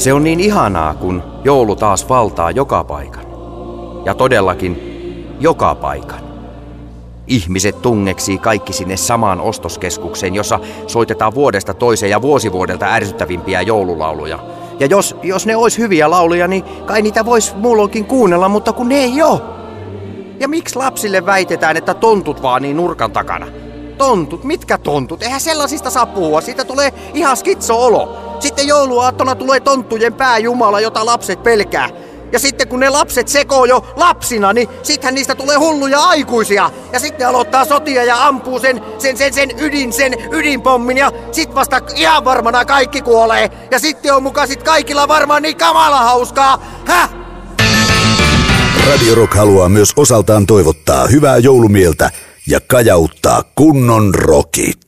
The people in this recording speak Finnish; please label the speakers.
Speaker 1: Se on niin ihanaa, kun joulu taas valtaa joka paikan. Ja todellakin joka paikan. Ihmiset tungeksii kaikki sinne samaan ostoskeskukseen, jossa soitetaan vuodesta toiseen ja vuosivuodelta ärsyttävimpiä joululauluja. Ja jos ne ois hyviä lauluja, niin kai niitä vois muulloinkin kuunnella, mutta kun ne ei oo. Ja miksi lapsille väitetään, että tontut vaan niin nurkan takana? Tontut? Mitkä tontut? Eihän sellaisista saa puhua, siitä tulee ihan skitso-olo. Sitten jouluaattona tulee tonttujen pääjumala, jota lapset pelkää. Ja sitten kun ne lapset sekoo jo lapsina, niin sittenhän niistä tulee hulluja aikuisia. Ja sitten aloittaa sotia ja ampuu sen ydinpommin ja sit vasta ihan varmana kaikki kuolee. Ja sitten on muka sit kaikilla varmaan niin kamala hauskaa. Häh?
Speaker 2: Radio Rock haluaa myös osaltaan toivottaa hyvää joulumieltä ja kajauttaa kunnon rockit.